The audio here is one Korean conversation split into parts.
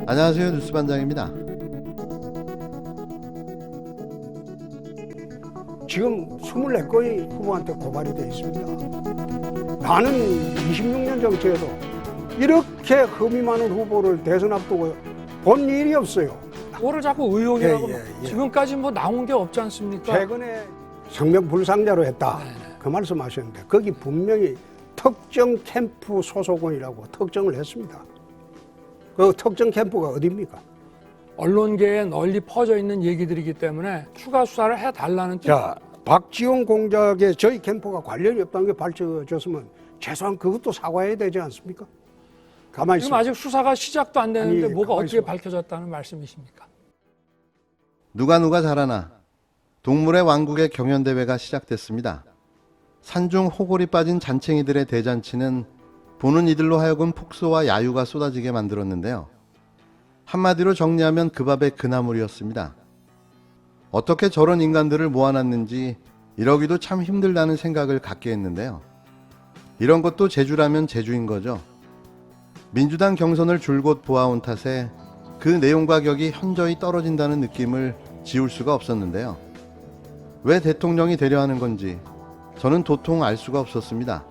안녕하세요. 뉴스반장입니다. 지금 24건이 후보한테 고발이 되어 있습니다. 나는 26년 정치에도 이렇게 혐의 많은 후보를 대선 앞두고 본 일이 없어요. 뭐를 자꾸 의혹이라고 예. 지금까지 뭐 나온 게 없지 않습니까? 최근에 성명불상자로 했다. 네네. 그 말씀하셨는데 거기 분명히 특정 캠프 소속원이라고 특정을 했습니다. 그 특정 캠프가 어디입니까? 언론계에 널리 퍼져 있는 얘기들이기 때문에 추가 수사를 해달라는 뜻. 자, 박지원 공작에 저희 캠프가 관련이 없다는 게 밝혀졌으면 최소한 그것도 사과해야 되지 않습니까? 가만히 지금 있어. 아직 수사가 시작도 안 되는데 아니, 뭐가 가만히 어떻게 있어봐. 밝혀졌다는 말씀이십니까? 누가 잘하나 동물의 왕국의 경연대회가 시작됐습니다. 산중 호골이 빠진 잔챙이들의 대잔치는 보는 이들로 하여금 폭소와 야유가 쏟아지게 만들었는데요. 한마디로 정리하면 그 밥의 그나물이었습니다. 어떻게 저런 인간들을 모아놨는지 이러기도 참 힘들다는 생각을 갖게 했는데요. 이런 것도 제주라면 제주인 거죠. 민주당 경선을 줄곧 보아온 탓에 그 내용과 격이 현저히 떨어진다는 느낌을 지울 수가 없었는데요. 왜 대통령이 되려 하는 건지 저는 도통 알 수가 없었습니다.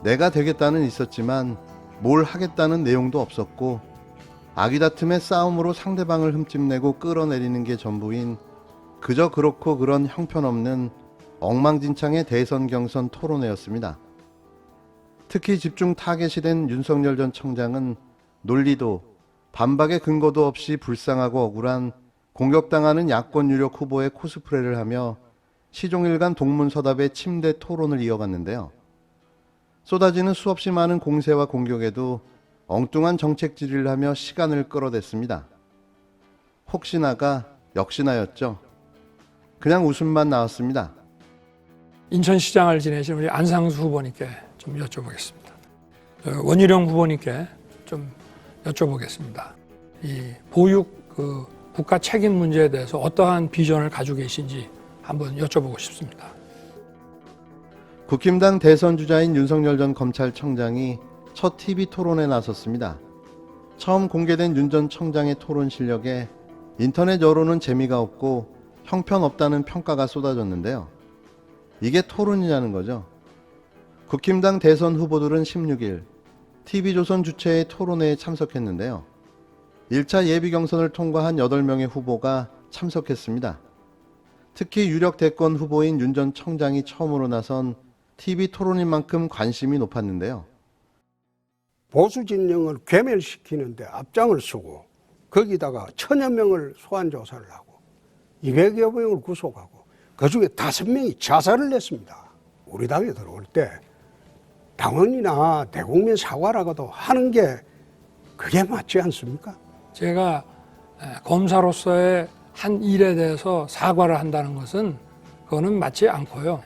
내가 되겠다는 있었지만 뭘 하겠다는 내용도 없었고 아기다툼의 싸움으로 상대방을 흠집내고 끌어내리는 게 전부인 그저 그렇고 그런 형편없는 엉망진창의 대선 경선 토론회였습니다. 특히 집중 타겟이 된 윤석열 전 청장은 논리도 반박의 근거도 없이 불쌍하고 억울한 공격당하는 야권 유력 후보의 코스프레를 하며 시종일관 동문서답의 침대 토론을 이어갔는데요. 쏟아지는 수없이 많은 공세와 공격에도 엉뚱한 정책 질의를 하며 시간을 끌어댔습니다. 혹시나가 역시나였죠. 그냥 웃음만 나왔습니다. 인천시장을 지내신 우리 안상수 후보님께 좀 여쭤보겠습니다. 원희룡 후보님께 좀 여쭤보겠습니다. 이 보육 국가 책임 문제에 대해서 어떠한 비전을 가지고 계신지 한번 여쭤보고 싶습니다. 국힘당 대선 주자인 윤석열 전 검찰청장이 첫 TV 토론에 나섰습니다. 처음 공개된 윤 전 청장의 토론 실력에 인터넷 여론은 재미가 없고 형편없다는 평가가 쏟아졌는데요. 이게 토론이냐는 거죠. 국힘당 대선 후보들은 16일 TV조선 주최의 토론회에 참석했는데요. 1차 예비 경선을 통과한 8명의 후보가 참석했습니다. 특히 유력 대권 후보인 윤 전 청장이 처음으로 나선 TV 토론인 만큼 관심이 높았는데요. 보수 진영을 괴멸시키는데 앞장을 서고 거기다가 1000여 명을 소환 조사를 하고 200여 명을 구속하고 그중에 5명이 자살을 했습니다. 우리 당에 들어올 때 당원이나 대국민 사과라고도 하는 게 그게 맞지 않습니까? 제가 검사로서의 한 일에 대해서 사과를 한다는 것은 그거는 맞지 않고요.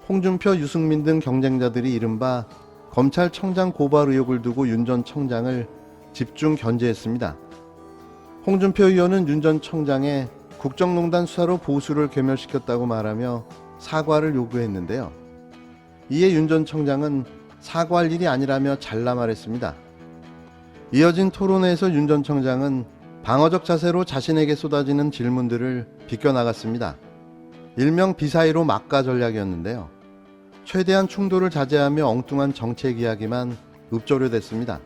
홍준표, 유승민 등 경쟁자들이 이른바 검찰청장 고발 의혹을 두고 윤 전 청장을 집중 견제했습니다. 홍준표 의원은 윤 전 청장의 국정농단 수사로 보수를 괴멸시켰다고 말하며 사과를 요구했는데요. 이에 윤 전 청장은 사과할 일이 아니라며 잘라 말했습니다. 이어진 토론회에서 윤 전 청장은 방어적 자세로 자신에게 쏟아지는 질문들을 비껴나갔습니다. 일명 비사이로 막가 전략이었는데요. 최대한 충돌을 자제하며 엉뚱한 정책 이야기만 읊조려댔습니다.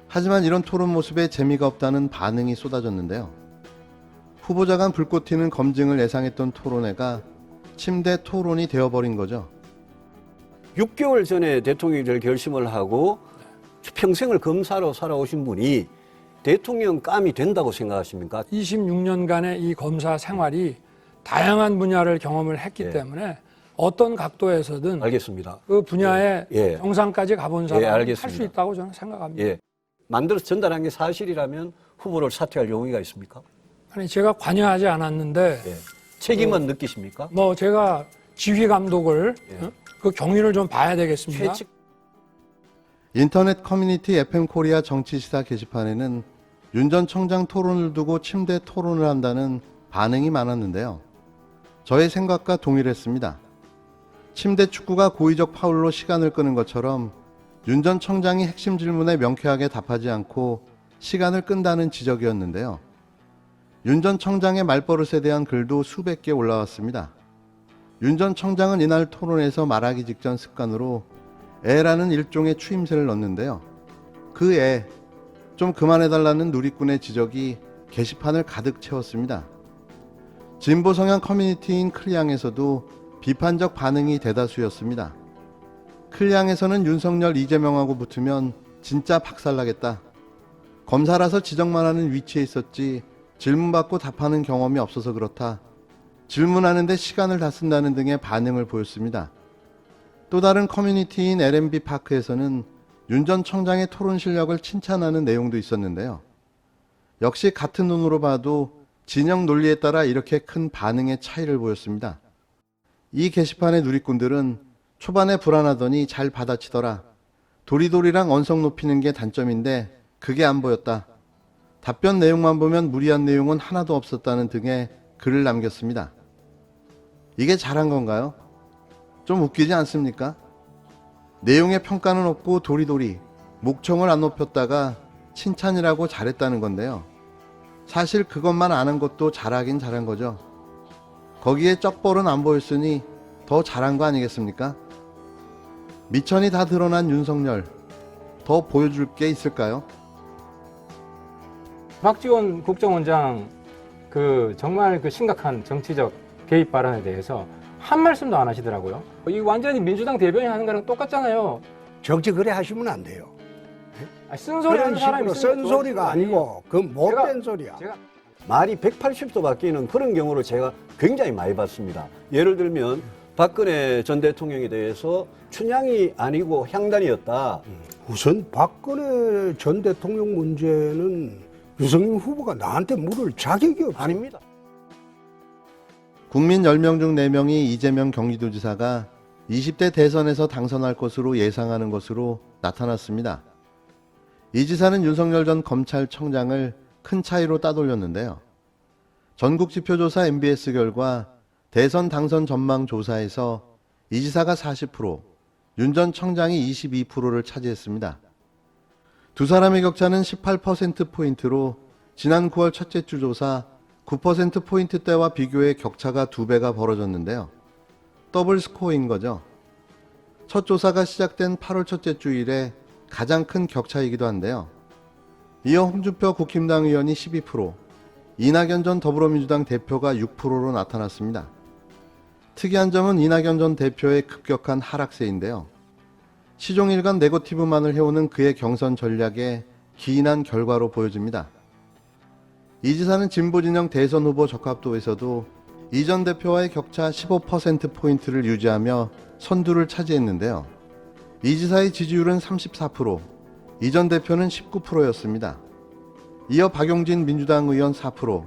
하지만 이런 토론 모습에 재미가 없다는 반응이 쏟아졌는데요. 후보자 간 불꽃 튀는 검증을 예상했던 토론회가 침대 토론이 되어버린 거죠. 6개월 전에 대통령이 될 결심을 하고 평생을 검사로 살아오신 분이 대통령감이 된다고 생각하십니까? 26년간의 이 검사 생활이 다양한 분야를 경험을 했기 예. 때문에 어떤 각도에서든 알겠습니다. 그 분야의 예. 정상까지 가본 사람은 할 알겠습니다. 수 있다고 저는 생각합니다. 예. 만들어서 전달한 게 사실이라면 후보를 사퇴할 용의가 있습니까? 아니 제가 관여하지 않았는데 예. 책임은 느끼십니까? 뭐 제가 지휘 감독을 예. 그 경위를 좀 봐야 되겠습니다. 최측 인터넷 커뮤니티 FM코리아 정치시사 게시판에는 윤 전 청장 토론을 두고 침대 토론을 한다는 반응이 많았는데요. 저의 생각과 동일했습니다. 침대 축구가 고의적 파울로 시간을 끄는 것처럼 윤 전 청장이 핵심 질문에 명쾌하게 답하지 않고 시간을 끈다는 지적이었는데요. 윤 전 청장의 말버릇에 대한 글도 수백 개 올라왔습니다. 윤 전 청장은 이날 토론에서 말하기 직전 습관으로 애라는 일종의 추임새를 넣는데요. 그 애, 좀 그만해달라는 누리꾼의 지적이 게시판을 가득 채웠습니다. 진보 성향 커뮤니티인 클리앙에서도 비판적 반응이 대다수였습니다. 클리앙에서는 윤석열, 이재명하고 붙으면 진짜 박살나겠다. 검사라서 지적만 하는 위치에 있었지 질문받고 답하는 경험이 없어서 그렇다. 질문하는데 시간을 다 쓴다는 등의 반응을 보였습니다. 또 다른 커뮤니티인 LMB 파크에서는 윤 전 청장의 토론 실력을 칭찬하는 내용도 있었는데요. 역시 같은 눈으로 봐도 진영 논리에 따라 이렇게 큰 반응의 차이를 보였습니다. 이 게시판의 누리꾼들은 초반에 불안하더니 잘 받아치더라. 도리도리랑 언성 높이는 게 단점인데 그게 안 보였다. 답변 내용만 보면 무리한 내용은 하나도 없었다는 등의 글을 남겼습니다. 이게 잘한 건가요? 좀 웃기지 않습니까? 내용의 평가는 없고 도리도리 목청을 안 높였다가 칭찬이라고 잘했다는 건데요. 사실 그것만 아는 것도 잘하긴 잘한 거죠. 거기에 쩍벌은 안 보였으니 더 잘한 거 아니겠습니까? 미천이 다 드러난 윤석열, 더 보여줄 게 있을까요? 박지원 국정원장 정말 심각한 정치적 개입 발언에 대해서 한 말씀도 안 하시더라고요. 이 완전히 민주당 대변인 하는 거랑 똑같잖아요. 정치 그래 하시면 안 돼요. 쓴소리 하는 그런 사람이 식으로 쓴 소리가 아니고 그 못된 소리야. 말이 180도 바뀌는 그런 경우를 제가 굉장히 많이 봤습니다. 예를 들면 박근혜 전 대통령에 대해서 춘향이 아니고 향단이었다. 우선 박근혜 전 대통령 문제는 유승민 후보가 나한테 물을 자격이 없어. 아닙니다. 국민 10명 중 4명이 이재명 경기도지사가 20대 대선에서 당선할 것으로 예상하는 것으로 나타났습니다. 이 지사는 윤석열 전 검찰청장을 큰 차이로 따돌렸는데요. 전국지표조사 MBS 결과 대선 당선 전망 조사에서 이 지사가 40%, 윤 전 청장이 22%를 차지했습니다. 두 사람의 격차는 18%포인트로 지난 9월 첫째 주 조사 9%포인트대와 비교해 격차가 2배가 벌어졌는데요. 더블 스코어인 거죠. 첫 조사가 시작된 8월 첫째 주 이래 가장 큰 격차이기도 한데요. 이어 홍준표 국힘당 의원이 12%, 이낙연 전 더불어민주당 대표가 6%로 나타났습니다. 특이한 점은 이낙연 전 대표의 급격한 하락세인데요. 시종일관 네거티브만을 해오는 그의 경선 전략에 기인한 결과로 보여집니다. 이 지사는 진보진영 대선 후보 적합도에서도 이 전 대표와의 격차 15%포인트를 유지하며 선두를 차지했는데요. 이 지사의 지지율은 34%, 이 전 대표는 19%였습니다. 이어 박용진 민주당 의원 4%,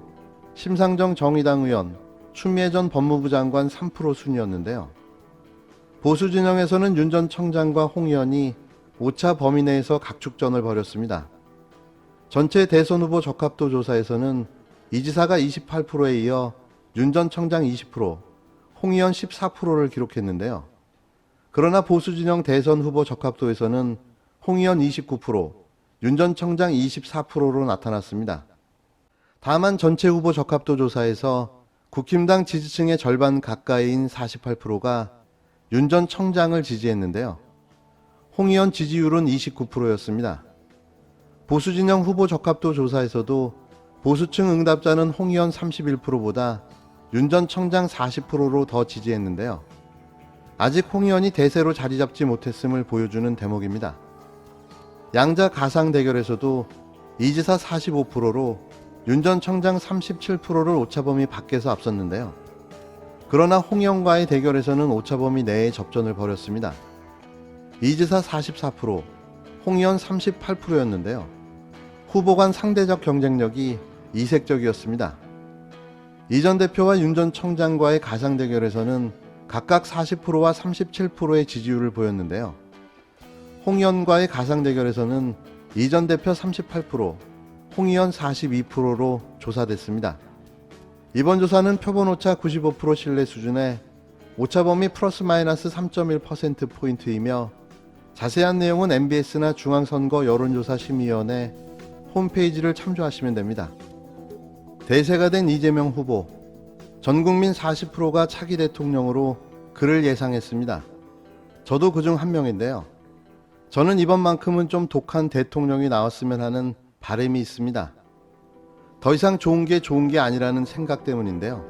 심상정 정의당 의원, 추미애 전 법무부 장관 3% 순이었는데요. 보수 진영에서는 윤 전 청장과 홍 의원이 오차 범위 내에서 각축전을 벌였습니다. 전체 대선 후보 적합도 조사에서는 이 지사가 28%에 이어 윤 전 청장 20%, 홍 의원 14%를 기록했는데요. 그러나 보수 진영 대선 후보 적합도에서는 홍 의원 29%, 윤 전 청장 24%로 나타났습니다. 다만 전체 후보 적합도 조사에서 국힘당 지지층의 절반 가까이인 48%가 윤 전 청장을 지지했는데요. 홍 의원 지지율은 29%였습니다. 보수 진영 후보 적합도 조사에서도 보수층 응답자는 홍 의원 31%보다 윤 전 청장 40%로 더 지지했는데요. 아직 홍 의원이 대세로 자리 잡지 못했음을 보여주는 대목입니다. 양자 가상 대결에서도 이 지사 45%로 윤 전 청장 37%를 오차범위 밖에서 앞섰는데요. 그러나 홍 의원과의 대결에서는 오차범위 내에 접전을 벌였습니다. 이 지사 44%, 홍 의원 38%였는데요. 후보 간 상대적 경쟁력이 이색적이었습니다. 이 전 대표와 윤 전 청장과의 가상 대결에서는 각각 40%와 37%의 지지율을 보였는데요. 홍 의원과의 가상 대결에서는 이 전 대표 38%, 홍 의원 42%로 조사됐습니다. 이번 조사는 표본 오차 95% 신뢰 수준에 오차범위 플러스 마이너스 3.1%포인트이며 자세한 내용은 MBS나 중앙선거 여론조사 심의위원회 홈페이지를 참조하시면 됩니다. 대세가 된 이재명 후보, 전 국민 40%가 차기 대통령으로 그를 예상했습니다. 저도 그중 한 명인데요. 저는 이번만큼은 좀 독한 대통령이 나왔으면 하는 바람이 있습니다. 더 이상 좋은 게 아니라는 생각 때문인데요.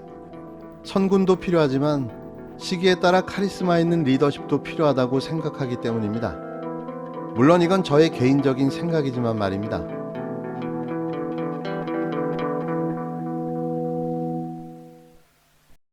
선군도 필요하지만 시기에 따라 카리스마 있는 리더십도 필요하다고 생각하기 때문입니다. 물론 이건 저의 개인적인 생각이지만 말입니다.